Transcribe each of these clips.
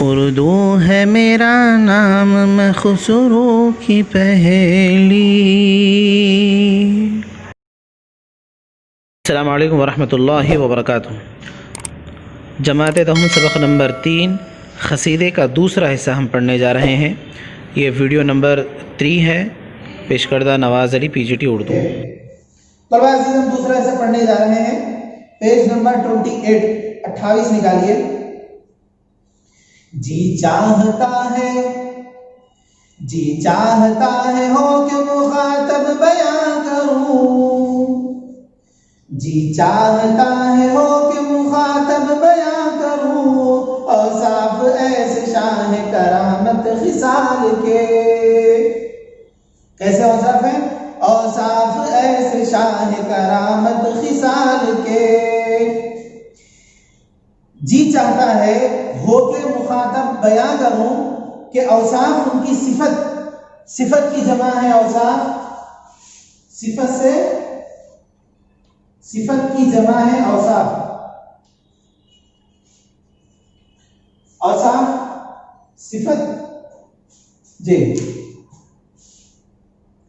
उर्दू है मेरा नाम, मैं खुसरो की पहेली। अस्सलामु अलैकुम वरहमतुल्लाहि वबरकातुहू। जमात तहम्मुद सबक नंबर 3 क़सीदे का दूसरा हिस्सा हम पढ़ने जा रहे हैं। ये वीडियो नंबर 3 है। पेश करदा नवाज़ अली, PGT उर्दू। तलबा अज़ीज़, हम दूसरा हिस्सा पढ़ने जा रहे हैं। पेज नंबर 28 निकालिए। जी चाहता है हो कि मुखातब बयां करूं। जी चाहता है हो कि मुखातब बयां करूं। औसाफ ऐसे शान करामत खिसाल के। कैसे औसाफ है? औसाफ ऐसे शान करामत खिसाल के। जी चाहता है हो के मुखातब बयां करूं कि औसाफ उनकी सिफत की जमा है। औसाफ सिफत की जमा है। औसाफ सिफत जी।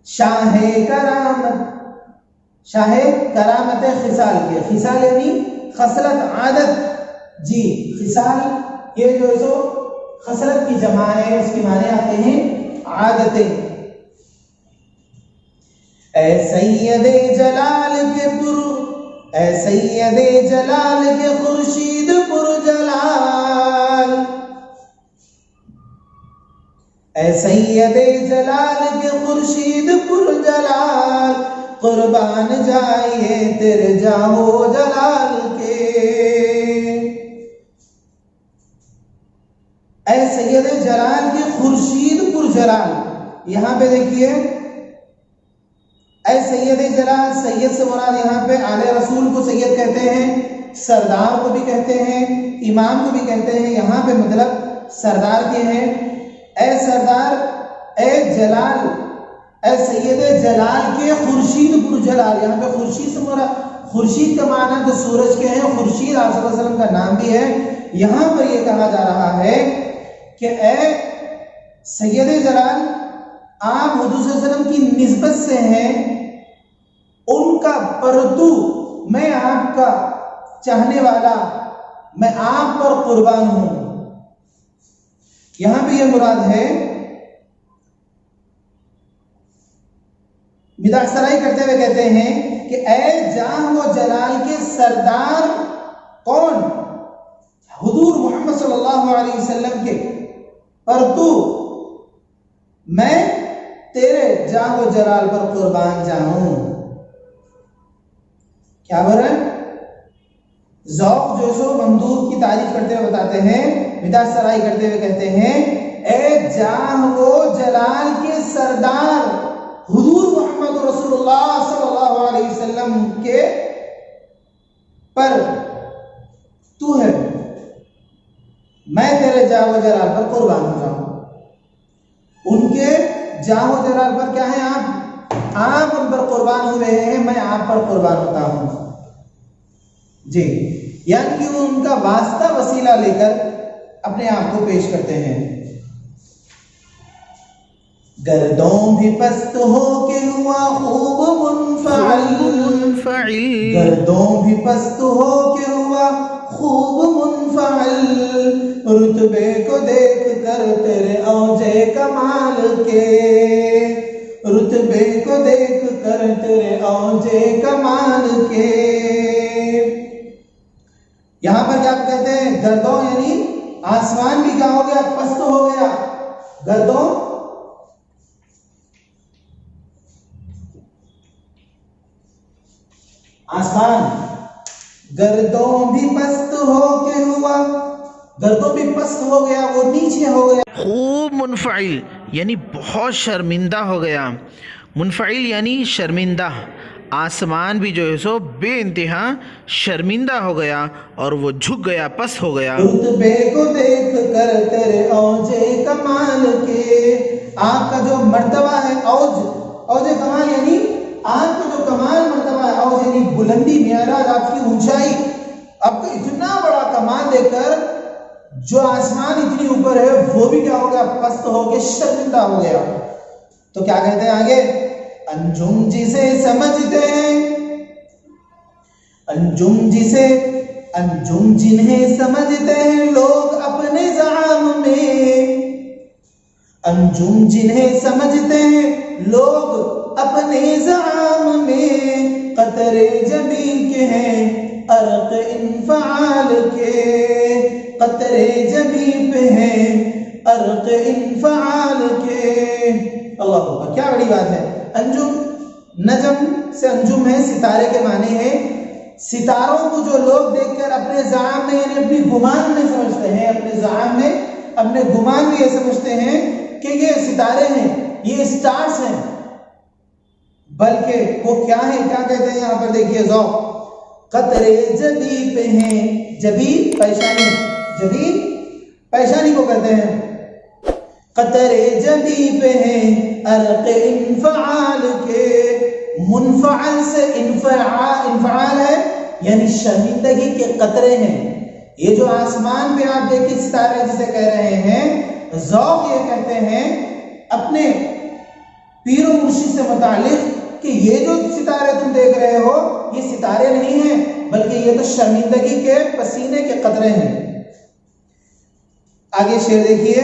शाहे करामत खिसाल के। खिसाल यानी खसलत, आदत। जी खिसाल ये जो है सो खसलत की जमा है, उसके माने आते हैं आदतें। ऐ सैयदे जलाल के खुर्शीद पुरजलाल। ऐ सैयदे जलाल के खुर्शीद पुरजलाल। कुर्बान जाइए तेरे जाहो जलाल के। ऐ सैयद जलाल के खुर्शीद पुरजलाल। यहां पे देखिए, ऐ सैयद जलाल, सैयद से मुराद यहाँ पे आले रसूल को सैयद कहते हैं, सरदार को भी कहते हैं, इमाम को भी कहते हैं। यहाँ पे मतलब सरदार के हैं। ऐ सरदार, ऐ जलाल, ऐ सैयद जलाल के खुर्शीद पुरजलाल। यहाँ पे खुर्शीद से मुराद, खुर्शीद का माना तो सूरज के हैं। खुर्शीद आप सल्लल्लाहु अलैहि वसल्लम का नाम भी है। यहाँ पर यह कहा जा रहा है कि ऐ सैयद जलाल, आप हुजूर सल्लल्लाहु अलैहि वसल्लम की निस्बत से हैं, उनका परतू, मैं आपका चाहने वाला, मैं आप पर कुर्बान हूं। यहां पे यह मुराद है। मिदासराई करते हुए कहते हैं कि ऐ जाह व जलाल के सरदार कौन? हुजूर मोहम्मद सल्लल्लाहु अलैहि वसल्लम के परतू, मैं तेरे जाह व जलाल पर कुर्बान जाऊं। क्या बरन ज़ौक़ जो सो ममदूह की तारीफ करते हुए बताते हैं, मिजाज सराई करते हुए कहते हैं, ए जाह वो जलाल के सरदार हुजूर मोहम्मद रसूलुल्लाह सल्लल्लाहु अलैहि वसल्लम के पर तू है, मैं तेरे जाह व जलाल पर कुर्बान हो जाऊं। उनके जाह व जलाल पर क्या है? आप उन पर कुर्बान हुए हैं, मैं आप पर कुर्बान होता हूं जी। यानी कि वो उनका वास्ता वसीला लेकर अपने आप को पेश करते हैं। गर्दों भी पस्त हो के हुआ खूब मुनफ़अल। गर्दों भी पस्त हो के हुआ खूब मुनफ़अल। रुतबे को देख कर तेरे औजे कमाल के। रुतबे को देख कर तेरे औजे कमाल के। यहां पर क्या कहते हैं? गर्दों यानी आसमान भी क्या हो गया? पस्त हो गया। गर्दों आसमान, गर्दों भी पस्त हो के हुआ, गर्दों भी पस्त हो गया, वो नीचे हो गया। खूब मुनफ़इल यानी बहुत शर्मिंदा हो गया। मुनफ़इल यानी शर्मिंदा। आसमान भी जो है सो बेइंतहा शर्मिंदा हो गया और वो झुक गया, पस हो गया। रुतबे को देख कर तेरे औजे कमाल के। आपका जो मर्तबा है, औजे कमाल यानी आपका जो कमाल मर्तबा है, औज यानी बुलंदी, मियाराज, आपकी ऊंचाई, आपको इतना बड़ा कमाल देकर जो आसमान इतनी ऊपर है वो भी क्या हो गया, पस्त हो गया, शर्मिंदा हो गया। तो क्या कहते हैं आगे, अंजुम जिसे समझते हैं, अंजुम जिन्हें समझते हैं लोग अपने ज़ाम में, अंजुम जिन्हें समझते हैं लोग अपने ज़ाम में, कतरे जमी के हैं अर्क इंफाल के, कतरे जमी पे हैं अर्क इंफाल के। अल्लाह अकबर, क्या बड़ी बात है। अंजुम, नजम से अंजुम है, सितारे के माने हैं। सितारों को जो लोग देखकर अपने ज़ाम में यानी अपनी गुमान में समझते हैं, अपने ज़ाम में अपने गुमान में ये समझते हैं कि ये सितारे हैं, ये स्टार्स हैं, बल्कि वो क्या है, क्या कहते हैं यहाँ पर देखिए, ज़ौक़, कतरे जबी पे हैं, जबी पेशानी, जबी पेशानी को कहते हैं, कतरे जबी पे हैं अर्क इंफाल के, मुनफ़अल से इंफाल है यानी शर्मिंदगी के कतरे हैं। ये जो आसमान पे आप देखिए सितारे जिसे कह रहे हैं, ज़ौक़ ये कहते हैं अपने पीर मुर्शिद से मुतालिक कि ये जो सितारे तुम देख रहे हो ये सितारे नहीं हैं, बल्कि ये तो शर्मिंदगी के पसीने के कतरे हैं। आगे शेर देखिए,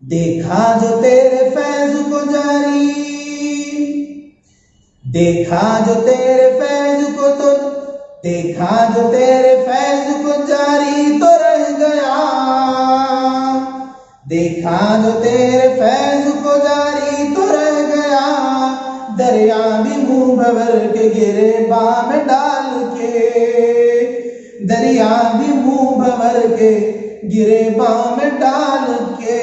देखा जो तेरे फैज़ को जारी, देखा जो तेरे फैज़ को, तो देखा जो तेरे फैज़ को जारी तो रह गया, देखा जो तेरे फैज़ को जारी तो रह गया, दरिया भी मुंह भर के गिरे बाम डाल के, दरिया भी मुंह भर के गिरे बाम डाल के।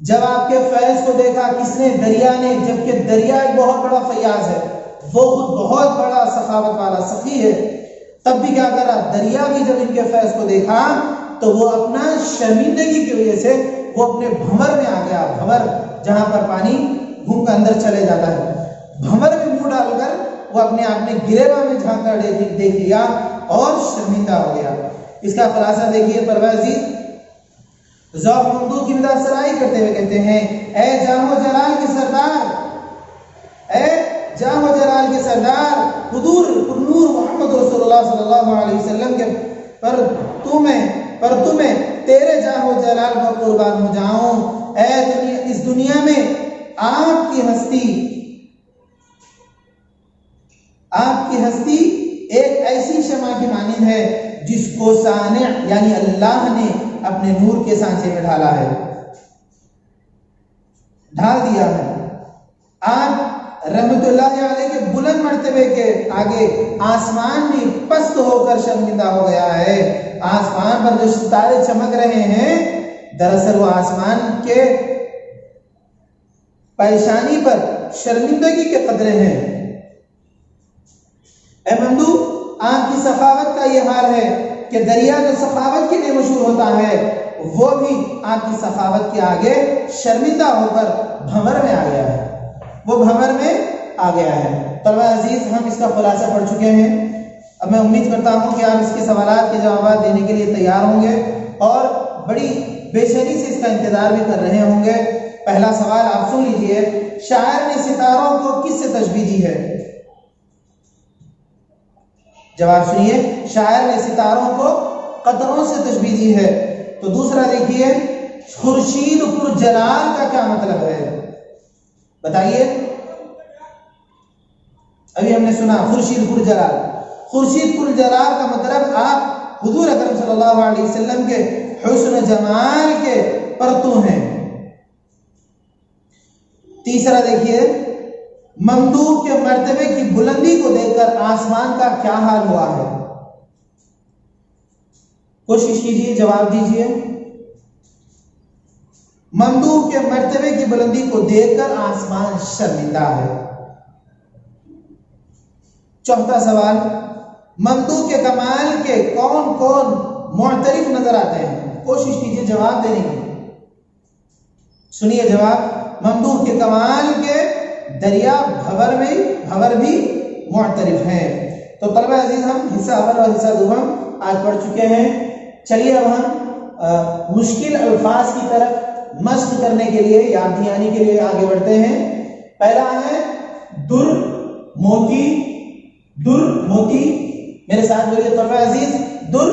जब आपके फैज को देखा किसने, दरिया ने, जबकि दरिया एक बहुत बड़ा फयाज है, वो खुद बहुत बड़ा सखावत वाला सखी है, तब भी क्या करा, दरिया भी जब इनके फैज को देखा तो वो अपना शर्मिंदगी की वजह से वो अपने भंवर में आ गया। भंवर जहां पर पानी घूम कर अंदर चले जाता है, भंवर में मुंह डालकर वो अपने आप में गिरेवा में झांककर देख लिया और शर्मिंदा हो गया। इसका खुलासा देखिए परवाज़ी ज़ौक़ ममदूह की मिदाद सराई करते हुए कहते हैं, ए जाहो जलाल के सरदार, ए जाहो जलाल के सरदार, हुजूर नूर मोहम्मद रसूलुल्लाह सल्लल्लाहु अलैहि वसल्लम के पर तुम्हें तेरे जाहो जलाल पर कुर्बान हो जाऊं। ए इस दुनिया में आपकी हस्ती एक ऐसी शमा की मानिंद है जिसको साने यानी अल्लाह ने अपने नूर के सांचे में ढाला है, ढाल दिया है। आप रहमतुल्लाह अलैह के बुलंद मर्तबे के आगे आसमान भी पस्त होकर शर्मिंदा हो गया है। आसमान पर जो सितारे चमक रहे हैं, दरअसल वो आसमान के परेशानी पर शर्मिंदगी के कदरे हैं। ए मंदू, आपकी सखावत का ये हाल है कि दरिया जो सखावत के लिए मशहूर होता है वो भी आपकी सखावत के आगे शर्मिंदा होकर भंवर में आ गया है, वो भंवर में आ गया है। तलबा अजीज, हम इसका खुलासा पढ़ चुके हैं। अब मैं उम्मीद करता हूं कि आप इसके सवालात के जवाब देने के लिए तैयार होंगे और बड़ी बेचैनी से इसका इंतजार भी कर रहे होंगे। पहला सवाल आप सुन लीजिए, शायर ने सितारों को किससे तशबीह दी है? जवाब सुनिए, शायर ने सितारों को कतरों से तशबीह दी है। तो दूसरा देखिए, खुर्शीद पुरजलाल का क्या मतलब है, बताइए। अभी हमने सुना खुर्शीद पुरजलाल, खुर्शीद पुरजलाल का मतलब आप हुजूर अकरम सल्लल्लाहु अलैहि वसल्लम के हुस्न जमाल के परतू हैं। तीसरा देखिए, ममदूह के मर्तबे की बुलंदी को देखकर आसमान का क्या हाल हुआ है? कोशिश कीजिए, जवाब दीजिए। ममदूह के मर्तबे की बुलंदी को देखकर आसमान शर्मिंदा है। चौथा सवाल, ममदूह के कमाल के कौन कौन मुअतरिफ नजर आते हैं? कोशिश कीजिए जवाब देने की। सुनिए जवाब, ममदूह के कमाल के दरिया भंवर भी मुअतरिफ हैं। तो तलबा अजीज, हम हिस्सा अव्वल और हिस्सा दूसरा आज पढ़ चुके हैं। चलिए अब हम मुश्किल अल्फाज की तरफ मश्क करने के लिए, याद दिलाने के लिए आगे बढ़ते हैं। पहला है दुर मोती। दुर मोती, मेरे साथ बोलिए तलबा अजीज, दुर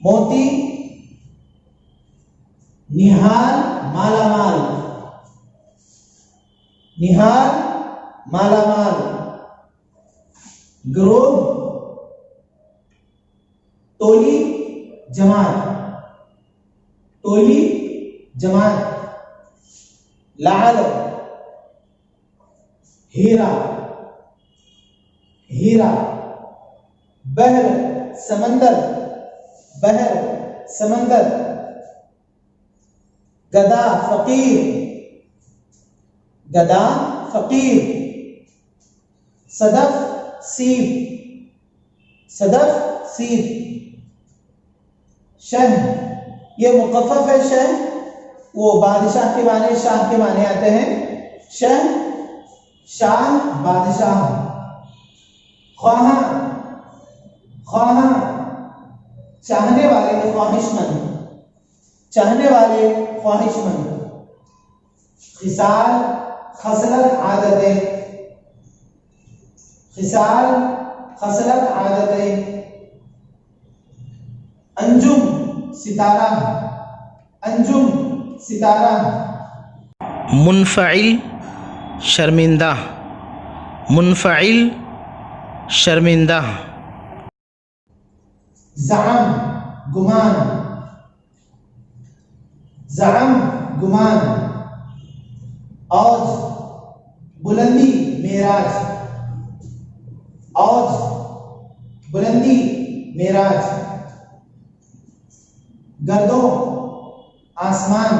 मोती। निहाल मालामाल। निहाल मालामाल। ग्रोह टोली जमात। टोली जमात। लाल हीरा। हीरा। बहर समंदर। बहर समंदर। गदा फकीर। गदा फकीर। सदफ सीप। सदफ सीप। शह, ये मुकफ़फ़ है। शह वो बादशाह के माने, शाह के माने आते हैं। शह शाह, बादशाह। ख्वाहा। ख्वाहा चाहने वाले, ख्वाहिशमंद। चाहने वाले, ख्वाहिशमंद। खिसाल खसलत आदतें। खिसाल खसलत आदतें। अंजुम सितारा। अंजुम सितारा। मुनफ़इल शर्मिंदा। मुनफ़इल शर्मिंदा। ज़अम गुमान। ज़अम गुमान। औज बुलंदी मेराज। औज बुलंदी मेराज। गर्दो आसमान।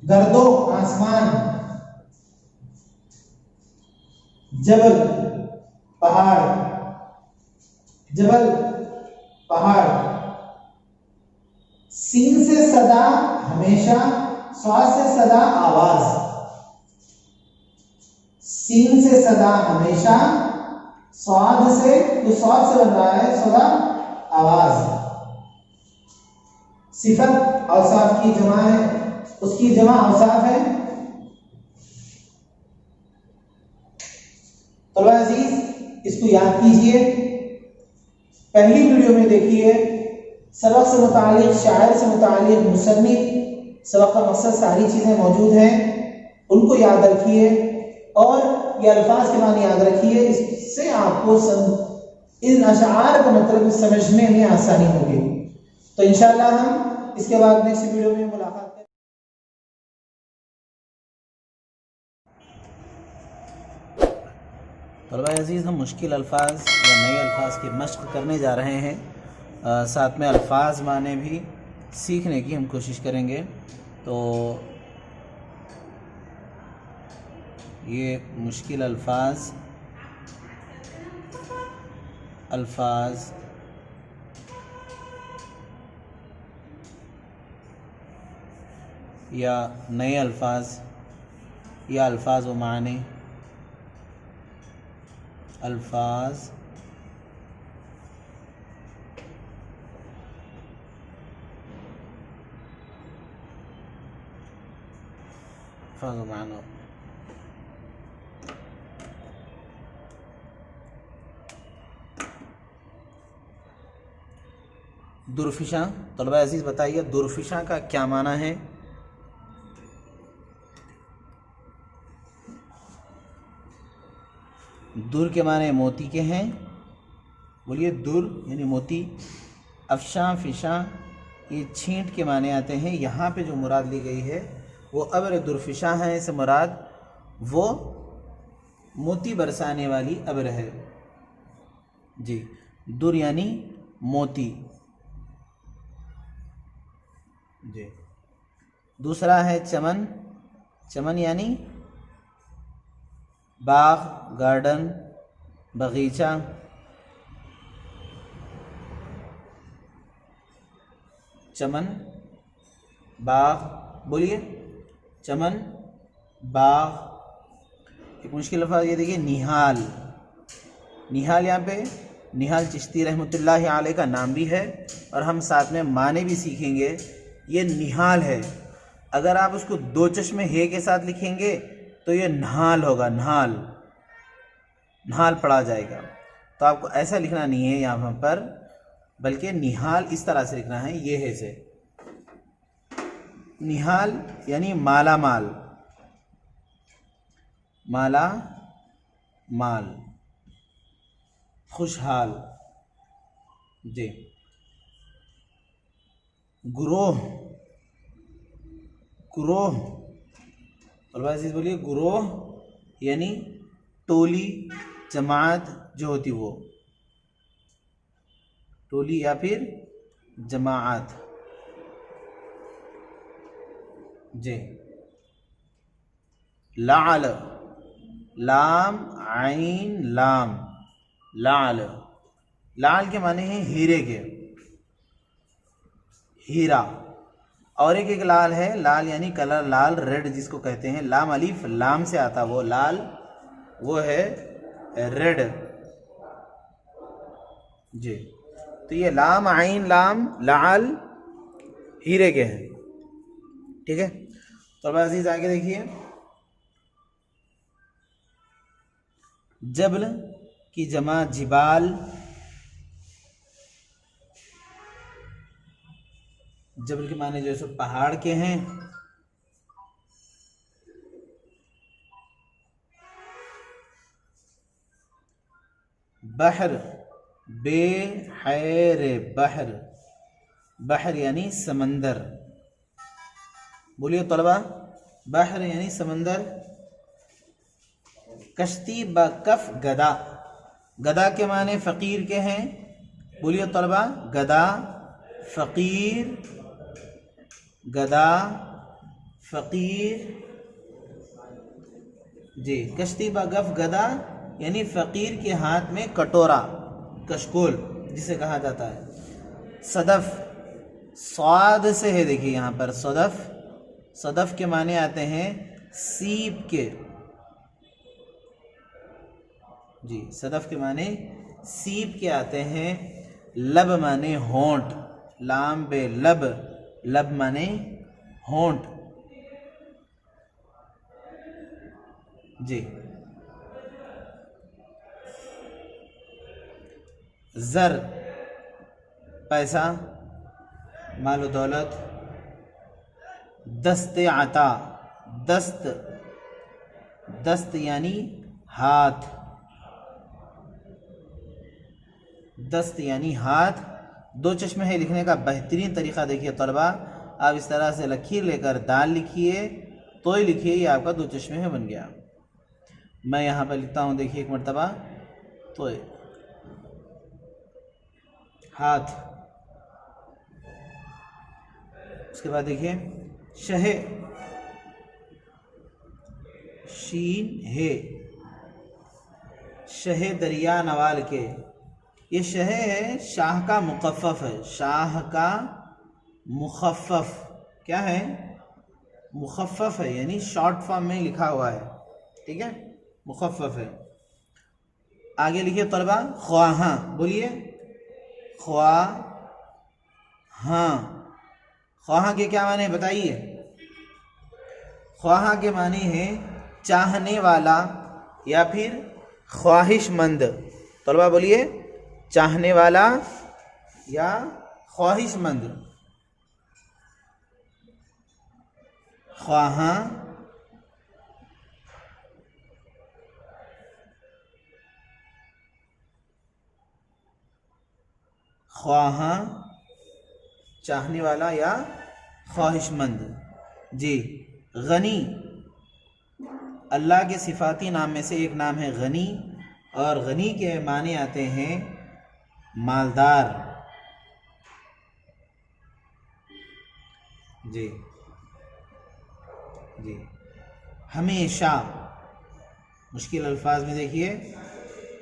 गर्दो आसमान। जबल पहाड़। जबल पहाड़। सीन से सदा हमेशा, स्वाद से सदा आवाज। सीन से सदा हमेशा, स्वाद से, जो स्वाद से बन रहा है, सदा आवाज। सिफत औसाफ की जमा है, उसकी जमा औसाफ है। तो अजीज, इसको याद कीजिए। पहली वीडियो में देखिए सबक से मुतालिक, शायर से मुतालिक, मुसन्निफ, सबक का मकसद, सारी चीजें मौजूद हैं, उनको याद रखिए और ये अल्फाज के माने याद रखिए। इससे आपको इन अशार का मतलब समझने में आसानी होगी। तो इंशाअल्लाह हम इसके बाद नेक्स्ट वीडियो में मुलाकात करें। तलबा अज़ीज़, हम मुश्किल अल्फाज या नए अल्फाज की मश्क करने जा रहे हैं। साथ में अल्फाज माने भी सीखने की हम कोशिश करेंगे। तो ये मुश्किल अल्फाज या नए अल्फाज या अल्फाज व माने। अल्फाज व मानो। दुर्फिशा। तलबा अजीज़ बताइए दुर्फिशा का क्या माना है? दुर के माने मोती के हैं। बोलिए दुर यानी मोती। अफशा फिशा ये छींट के माने आते हैं। यहाँ पे जो मुराद ली गई है वो अब्र दुर्फिशा है। इससे मुराद वो मोती बरसाने वाली अब्र है जी। दुर यानी मोती जी। दूसरा है चमन। चमन यानी बाग, गार्डन, बगीचा। चमन, बाग, बोलिए चमन, बाग। एक मुश्किल लफ्ज़ ये देखिए निहाल। निहाल यहाँ पे निहाल चिश्ती रहमतुल्लाहि अलैह का नाम भी है और हम साथ में माने भी सीखेंगे। ये निहाल है, अगर आप उसको दो चश्मे हे के साथ लिखेंगे तो ये नहाल होगा, नहाल, नहाल पढ़ा जाएगा। तो आपको ऐसा लिखना नहीं है यहाँ पर, बल्कि निहाल इस तरह से लिखना है, ये है से। निहाल यानी माला माल, माला माल, खुशहाल। जी। गुरोह, गुरोह, और बोलिए गुरोह यानी टोली, जमात जो होती वो, टोली या फिर जमात। जी। लाल, लाम आइन लाम, लाल, लाल के माने हैं हीरे के, हीरा। और एक लाल है, लाल यानी कलर, लाल रेड जिसको कहते हैं, लाम अलीफ लाम से आता वो लाल, वो है रेड। जी। तो ये लाम आइन लाम लाल हीरे के हैं। ठीक है, तो अब अजीज आगे देखिए, जबल की जमा जिबाल, जबल के माने जो है सो पहाड़ के हैं। बहर, बेहर बहर, बहर यानी समंदर। बोलिए तलबा, बहर यानी समंदर। कश्ती बकफ गदा, गदा के माने फ़कीर के हैं। बोलिए तलबा, गदा फ़कीर, गदा फ़कीर। जी। कश्ती बगफ गदा यानी फ़कीर के हाथ में कटोरा, कशकोल जिसे कहा जाता है। सदफ, स्वाद से है, देखिए यहाँ पर सदफ, सदफ के माने आते हैं सीप के। जी। सदफ के माने सीप के आते हैं। लब माने होंठ, लाम बे लब, लब माने होंठ। जी। ज़र, पैसा, मालो दौलत। दस्त आता, दस्त, दस्त यानी हाथ, दस्त यानी हाथ। दो चश्मे है लिखने का बेहतरीन तरीका देखिए तलबा, आप इस तरह से लकीर लेकर दाल लिखिए, तो ही लिखिए, ये आपका दो चश्मे है बन गया। मैं यहाँ पर लिखता हूँ, देखिए एक मरतबा, तो हाथ। उसके बाद देखिए शहे, शीन है, शहे दरिया नवाल के। ये शहे है शाह का मुखफ़फ़ है, शाह का मुखफ़फ़ क्या है, मुखफ़फ़ है, यानी शॉर्ट फॉर्म में लिखा हुआ है। ठीक है, मुखफ़फ़ है। आगे लिखिए तलबा, ख्वाहां। बोलिए ख्वाहां, ख्वाहां के क्या माने बताइए। ख्वाहां के माने हैं चाहने वाला या फिर ख्वाहिशमंद। तलबा बोलिए, चाहने वाला या ख्वाहिशमंद। ख्वाहां, ख्वाहां, चाहने वाला या ख्वाहिशमंद। जी। गनी, अल्लाह के सिफाती नाम में से एक नाम है गनी, और गनी के माने आते हैं मालदार। जी। जी। हमेशा, मुश्किल अल्फाज में देखिए,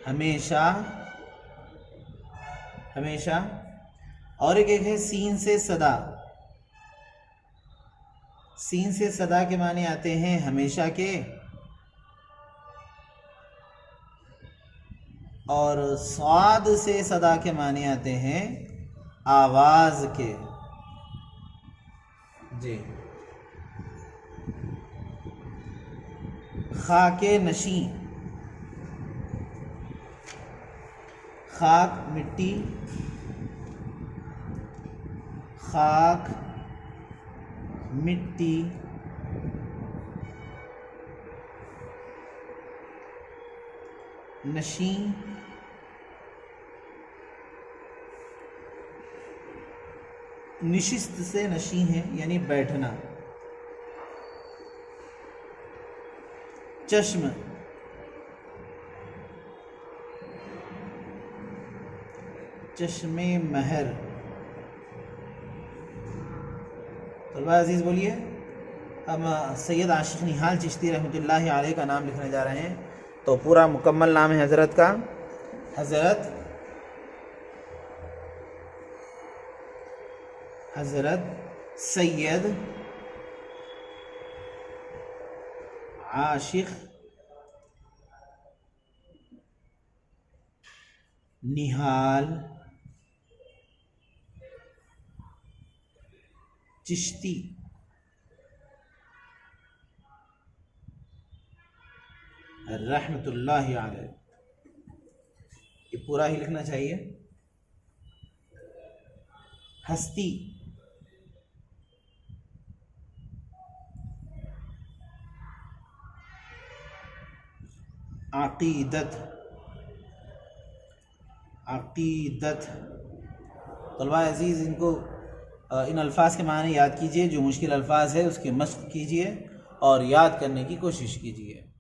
हमेशा, हमेशा। और एक है सीन से सदा, सीन से सदा के माने आते हैं हमेशा के। और स्वाद से सदा के माने आते हैं आवाज़ के। जी। खाके नशी, खाक मिट्टी, खाक मिट्टी, नशी निशिस्त से नशी है यानी बैठना। चश्म, चश्मे महर। तलबा अजीज़ बोलिए, हम सैयद आशिक निहाल चिश्ती रहमतुल्लाहि अलैह का नाम लिखने जा रहे हैं। तो पूरा मुकम्मल नाम है हज़रत का, हज़रत सैयद आशिक निहाल चिश्ती रहमतुल्लाहि अलैह। ये पूरा ही लिखना चाहिए। हस्ती, अक़ीदत, अक़ीदत। तलबा अज़ीज़, इनको इन अल्फाज के माने याद कीजिए। जो मुश्किल अल्फाज है उसकी मश्क कीजिए और याद करने की कोशिश कीजिए।